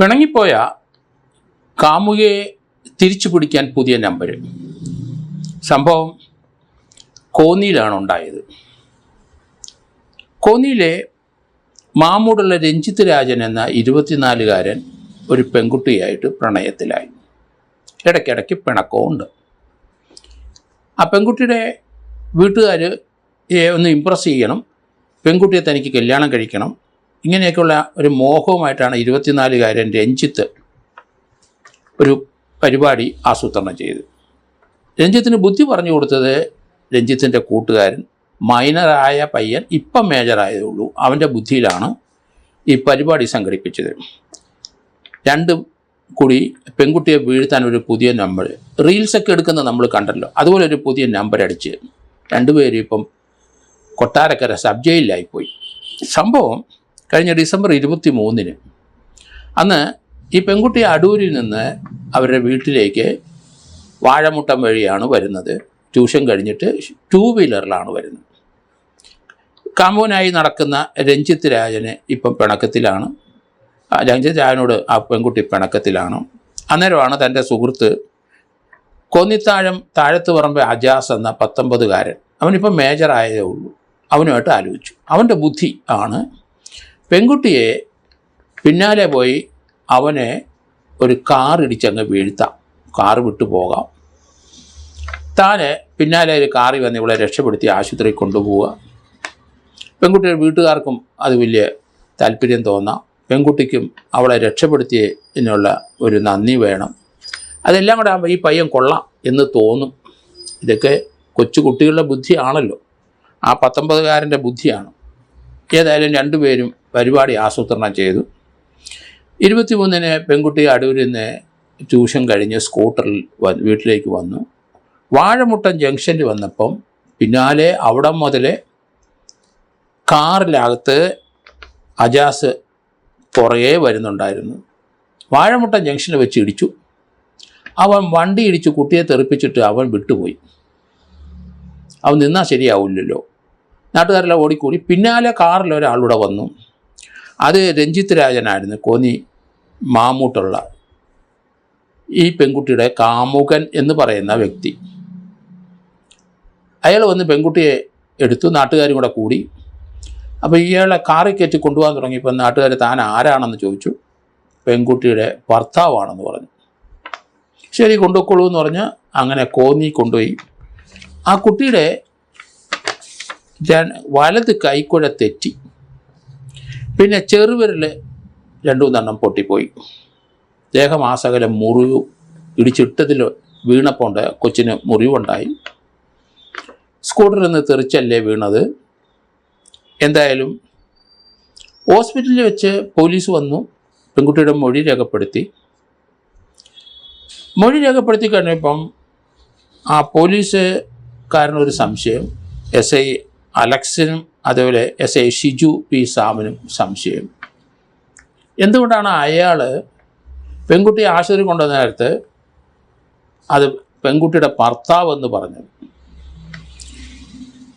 പിണങ്ങിപ്പോയ കാമുകയെ തിരിച്ചു പിടിക്കാൻ പുതിയ നമ്പർ. സംഭവം കോന്നിയിലാണ് ഉണ്ടായത്. കോന്നിയിലെ മാമൂടുള്ള രഞ്ജിത്ത് രാജൻ എന്ന 24-കാരൻ ഒരു പെൺകുട്ടിയായിട്ട് പ്രണയത്തിലായി. ഇടയ്ക്കിടയ്ക്ക് പിണക്കവും ഉണ്ട്. ആ പെൺകുട്ടിയുടെ വീട്ടുകാർ ഒന്ന് ഇമ്പ്രസ് ചെയ്യണം, പെൺകുട്ടിയെ തനിക്ക് കല്യാണം കഴിക്കണം, ഇങ്ങനെയൊക്കെയുള്ള ഒരു മോഹവുമായിട്ടാണ് 24-കാരൻ രഞ്ജിത്ത് ഒരു പരിപാടി ആസൂത്രണം ചെയ്തു. രഞ്ജിത്തിന് ബുദ്ധി പറഞ്ഞു കൊടുത്തത് രഞ്ജിത്തിൻ്റെ കൂട്ടുകാരൻ, മൈനറായ പയ്യൻ, ഇപ്പം മേജറായതേ ഉള്ളൂ, അവൻ്റെ ബുദ്ധിയിലാണ് ഈ പരിപാടി സംഘടിപ്പിച്ചത്. രണ്ടും കൂടി പെൺകുട്ടിയെ വീഴ്ത്താൻ ഒരു പുതിയ നമ്പർ, റീൽസൊക്കെ എടുക്കുന്ന നമ്മൾ കണ്ടല്ലോ, അതുപോലെ ഒരു പുതിയ നമ്പർ അടിച്ച് രണ്ടുപേരും ഇപ്പം കൊട്ടാരക്കര സബ് ജയിലിലായിപ്പോയി. സംഭവം കഴിഞ്ഞ ഡിസംബർ 23-ന്. അന്ന് ഈ പെൺകുട്ടി അടൂരിൽ നിന്ന് അവരുടെ വീട്ടിലേക്ക് വാഴമുട്ടം വഴിയാണ് വരുന്നത്. ട്യൂഷൻ കഴിഞ്ഞിട്ട് 2 വീലറിലാണ് വരുന്നത്. കാമുകനായി നടക്കുന്ന രഞ്ജിത്ത് രാജന് ഇപ്പം പിണക്കത്തിലാണ്. രഞ്ജിത്ത് രാജനോട് ആ പെൺകുട്ടി പിണക്കത്തിലാണ്. അന്നേരമാണ് തൻ്റെ സുഹൃത്ത് കോന്നിത്താഴം താഴത്ത് പറമ്പ് അജാസ് എന്ന 19-കാരൻ, അവനിപ്പം മേജറായതേ ഉള്ളൂ, അവനുമായിട്ട് ആലോചിച്ചു. അവൻ്റെ ബുദ്ധി ആണ് പെൺകുട്ടിയെ പിന്നാലെ പോയി അവനെ ഒരു കാർ ഇടിച്ചങ്ങ് വീഴ്ത്താം, കാറ് വിട്ടു പോകാം, താനെ പിന്നാലെ ഒരു കാറിൽ വന്ന് ഇവളെ രക്ഷപ്പെടുത്തി ആശുപത്രിയിൽ കൊണ്ടുപോവുക. പെൺകുട്ടിയുടെ വീട്ടുകാർക്കും അത് വലിയ താല്പര്യം തോന്നാം, പെൺകുട്ടിക്കും അവളെ രക്ഷപ്പെടുത്തിയതിനുള്ള ഒരു നന്ദി വേണം. അതെല്ലാം കൂടെ ആകുമ്പോൾ ഈ പയ്യൻ കൊള്ളാം എന്ന് തോന്നും. ഇതൊക്കെ കൊച്ചു കുട്ടികളുടെ ബുദ്ധിയാണല്ലോ, ആ 19-കാരൻ്റെ ബുദ്ധിയാണ്. ഏതായാലും രണ്ടുപേരും പരിപാടി ആസൂത്രണം ചെയ്തു. 23-ന് പെൺകുട്ടി അടൂരിൽ നിന്ന് ട്യൂഷൻ കഴിഞ്ഞ് സ്കൂട്ടറിൽ വീട്ടിലേക്ക് വന്നു. വാഴമുട്ടം ജംഗ്ഷനിൽ വന്നപ്പം പിന്നാലെ അവിടെ മുതൽ കാറിനകത്ത് അജാസ് പുറകെ വരുന്നുണ്ടായിരുന്നു. വാഴമുട്ടം ജംഗ്ഷനിൽ വെച്ച് ഇടിച്ചു. അവൻ വണ്ടി ഇടിച്ച് കുട്ടിയെ തെറിപ്പിച്ചിട്ട് അവൻ വിട്ടുപോയി. അവൻ നിന്നാൽ ശരിയാവില്ലല്ലോ. നാട്ടുകാരെല്ലാം ഓടിക്കൂടി. പിന്നാലെ കാറിൽ ഒരാളൂടെ വന്നു. അത് രഞ്ജിത്ത് രാജനായിരുന്നു, കോന്നി മാമൂട്ടുള്ള ഈ പെൺകുട്ടിയുടെ കാമുകൻ എന്ന് പറയുന്ന വ്യക്തി. അയാൾ വന്ന് പെൺകുട്ടിയെ എടുത്തു. നാട്ടുകാരും കൂടെ കൂടി. അപ്പോൾ ഇയാളെ കാറിൽ കയറ്റി കൊണ്ടുപോകാൻ തുടങ്ങിയപ്പോൾ നാട്ടുകാർ താൻ ആരാണെന്ന് ചോദിച്ചു. പെൺകുട്ടിയുടെ ഭർത്താവാണെന്ന് പറഞ്ഞു. ശരി, കൊണ്ടുപോയിക്കോളൂ എന്ന് പറഞ്ഞ് അങ്ങനെ കോന്നി കൊണ്ടുപോയി. ആ കുട്ടിയുടെ വലത് കൈക്കുഴ തെറ്റി. പിന്നെ ചെറുവിരൽ 2-3 പൊട്ടിപ്പോയി. ദേഹമാസകലം മുറിവ്, ഇടിച്ചിട്ടതിൽ വീണപ്പോണ്ട് കൊച്ചിന് മുറിവുണ്ടായി. സ്കൂട്ടറിൽ നിന്ന് തെറിച്ചല്ലേ വീണത്. എന്തായാലും ഹോസ്പിറ്റലിൽ വെച്ച് പോലീസ് വന്നു. പെൺകുട്ടിയുടെ മൊഴി രേഖപ്പെടുത്തി കഴിഞ്ഞപ്പം ആ പോലീസുകാരനൊരു സംശയം, SI അലക്സിനും അതേപോലെ SI ഷിജു പി സാമിനും സംശയം. എന്തുകൊണ്ടാണ് അയാൾ പെൺകുട്ടിയെ ആശുപത്രി കൊണ്ടുവന്ന നേരത്ത് അത് പെൺകുട്ടിയുടെ ഭർത്താവെന്ന് പറഞ്ഞത്?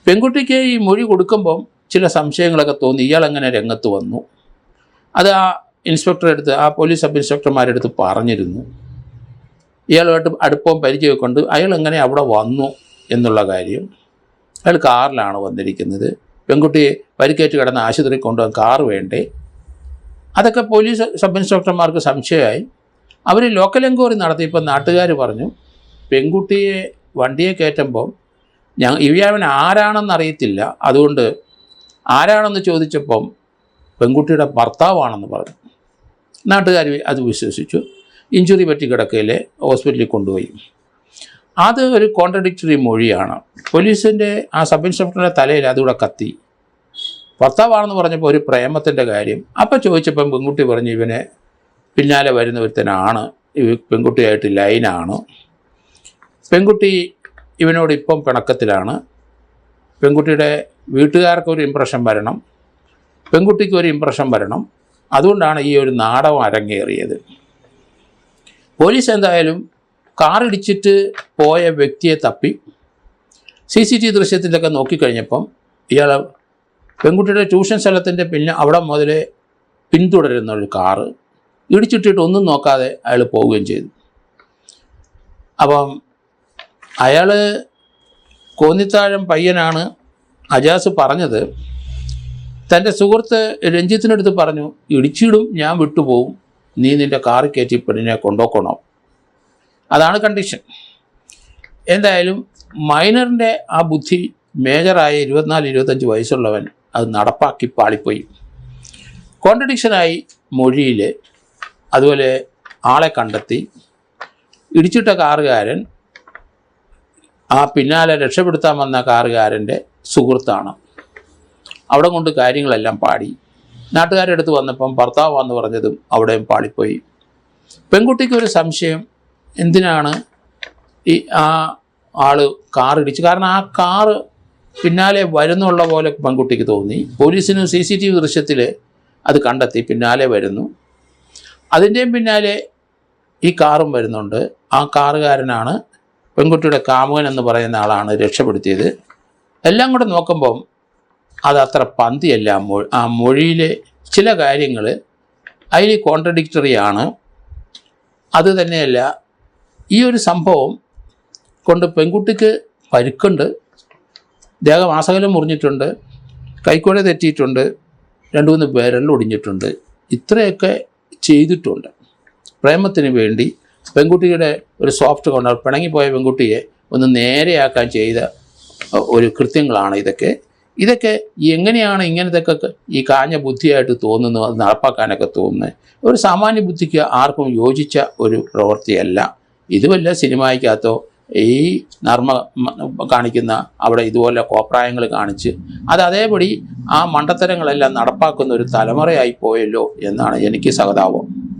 പെൺകുട്ടിക്ക് ഈ മൊഴി കൊടുക്കുമ്പം ചില സംശയങ്ങളൊക്കെ തോന്നി. ഇയാളെങ്ങനെ രംഗത്ത് വന്നു? അത് ആ ഇൻസ്പെക്ടറെടുത്ത്, ആ പോലീസ് സബ് ഇൻസ്പെക്ടർമാരെടുത്ത് പറഞ്ഞിരുന്നു. ഇയാളുമായിട്ട് അടുപ്പവും പരിചയമൊക്കെ കൊണ്ട് അയാൾ എങ്ങനെ അവിടെ വന്നു എന്നുള്ള കാര്യം. അയാൾ കാറിലാണ് വന്നിരിക്കുന്നത്. പെൺകുട്ടിയെ പരിക്കേറ്റ് കിടന്ന ആശുപത്രിയിൽ കൊണ്ടുപോകാൻ കാറ് വേണ്ടേ? അതൊക്കെ പോലീസ് സബ് ഇൻസ്പെക്ടർമാർക്ക് സംശയമായി. അവർ ലോക്കൽ എൻക്വയറി നടത്തിയപ്പോൾ നാട്ടുകാർ പറഞ്ഞു, പെൺകുട്ടിയെ വണ്ടിയെ കയറ്റുമ്പം ഇവൻ ആരാണെന്ന് അറിയത്തില്ല, അതുകൊണ്ട് ആരാണെന്ന് ചോദിച്ചപ്പം പെൺകുട്ടിയുടെ ഭർത്താവാണെന്ന് പറഞ്ഞു. നാട്ടുകാർ അത് വിശ്വസിച്ചു. ഇഞ്ചുറി പറ്റി കിടക്കയിലെ ഹോസ്പിറ്റലിൽ കൊണ്ടുപോയി. അത് ഒരു കോൺട്രഡിക്ടറി മൊഴിയാണ്. പോലീസിൻ്റെ ആ സബ് ഇൻസ്പെക്ടറുടെ തലയിൽ അതുകൂടെ കത്തി. ഭർത്താവാണെന്ന് പറഞ്ഞപ്പോൾ ഒരു പ്രേമത്തിൻ്റെ കാര്യം. അപ്പം ചോദിച്ചപ്പം പെൺകുട്ടി പറഞ്ഞു ഇവനെ പിന്നാലെ വരുന്ന ഒരുത്തനാണ്, പെൺകുട്ടിയായിട്ട് ലൈനാണ്. പെൺകുട്ടി ഇവനോട് ഇപ്പം പിണക്കത്തിലാണ്. പെൺകുട്ടിയുടെ വീട്ടുകാർക്കൊരു ഇമ്പ്രഷൻ വരണം, പെൺകുട്ടിക്കൊരു ഇമ്പ്രഷൻ വരണം. അതുകൊണ്ടാണ് ഈ ഒരു നാടകം അരങ്ങേറിയത്. പോലീസ് എന്തായാലും കാറിടിച്ചിട്ട് പോയ വ്യക്തിയെ തപ്പി CCTV ദൃശ്യത്തിലൊക്കെ നോക്കിക്കഴിഞ്ഞപ്പം ഇയാൾ പെൺകുട്ടിയുടെ ട്യൂഷൻ സ്ഥലത്തിൻ്റെ പിന്നെ അവിടെ മുതൽ പിന്തുടരുന്ന ഒരു കാറ് ഇടിച്ചിട്ടിട്ട് ഒന്നും നോക്കാതെ അയാൾ പോവുകയും ചെയ്തു. അപ്പം അയാൾ കോന്നിത്താഴം പയ്യനാണ് അജാസ് പറഞ്ഞത്. തൻ്റെ സുഹൃത്ത് രഞ്ജിത്തിനടുത്ത് പറഞ്ഞു, ഇടിച്ചിടും, ഞാൻ വിട്ടുപോകും, നീ നിൻ്റെ കാറിൽ കയറ്റി പെണ്ണിനെ കൊണ്ടുപോക്കണം. അതാണ് കണ്ടീഷൻ. എന്തായാലും മൈനറിൻ്റെ ആ ബുദ്ധി മേജറായ 24-25 വയസ്സുള്ളവൻ അത് നടപ്പാക്കി പാളിപ്പോയി. കോൺട്രഡിക്ഷനായി മൊഴിയിൽ. അതുപോലെ ആളെ കണ്ടെത്തി. ഇടിച്ചിട്ട കാറുകാരൻ ആ പിന്നാലെ രക്ഷപ്പെടുത്താൻ വന്ന കാറുകാരൻ്റെ സുഹൃത്താണ്. അവിടെ കൊണ്ട് കാര്യങ്ങളെല്ലാം പാടി. നാട്ടുകാരുടെ അടുത്ത് വന്നപ്പം ഭർത്താവാന്ന് പറഞ്ഞതും അവിടെയും പാളിപ്പോയി. പെൺകുട്ടിക്കൊരു സംശയം, എന്തിനാണ് ഈ ആൾ കാറിടിച്ച്? കാരണം ആ കാറ് പിന്നാലെ വരുന്നുള്ള പോലെ പെൺകുട്ടിക്ക് തോന്നി. പോലീസിന് CCTV ദൃശ്യത്തിൽ അത് കണ്ടെത്തി, പിന്നാലെ വരുന്നു. അതിൻ്റെയും പിന്നാലെ ഈ കാറും വരുന്നുണ്ട്. ആ കാറുകാരനാണ് പെൺകുട്ടിയുടെ കാമുകൻ എന്ന് പറയുന്ന ആളാണ് രക്ഷപ്പെടുത്തിയത്. എല്ലാം കൂടെ നോക്കുമ്പം അതത്ര പന്തിയല്ല. ആ മൊഴിയിലെ ചില കാര്യങ്ങൾ അതിൽ കോൺട്രഡിക്ടറി ആണ്. അത് തന്നെയല്ല, ഈ ഒരു സംഭവം കൊണ്ട് പെൺകുട്ടിക്ക് പരുക്കുണ്ട്, ദേഹമാസകലം മുറിഞ്ഞിട്ടുണ്ട്, കൈക്കുഴ തെറ്റിയിട്ടുണ്ട്, 2-3 വിരൽ ഒടിഞ്ഞിട്ടുണ്ട്. ഇത്രയൊക്കെ ചെയ്തിട്ടുണ്ട്. പ്രേമത്തിന് വേണ്ടി പെൺകുട്ടിയുടെ ഒരു സോഫ്റ്റ് കോർണർ, പിണങ്ങിപ്പോയ പെൺകുട്ടിയെ ഒന്ന് നേരെയാക്കാൻ ചെയ്ത ഒരു കൃത്യങ്ങളാണ് ഇതൊക്കെ. എങ്ങനെയാണ് ഇങ്ങനത്തെയൊക്കെ ഈ കാഞ്ഞ ബുദ്ധിയായിട്ട് തോന്നുന്നു, അത് നടപ്പാക്കാനൊക്കെ തോന്നുന്നത്? ഒരു സാമാന്യ ബുദ്ധിക്ക് ആർക്കും യോജിച്ച ഒരു പ്രവൃത്തിയല്ല ഇത്. വല്ല സിനിമയ്ക്കകത്തോ ഈ നർമ്മ കാണിക്കുന്ന അവിടെ ഇതുപോലെ കോപ്രായങ്ങൾ കാണിച്ച് അത് അതേപടി ആ മണ്ടത്തരങ്ങളെല്ലാം നടപ്പാക്കുന്ന ഒരു തലമുറയായി പോയല്ലോ എന്നാണ് എനിക്ക് സഹതാപം.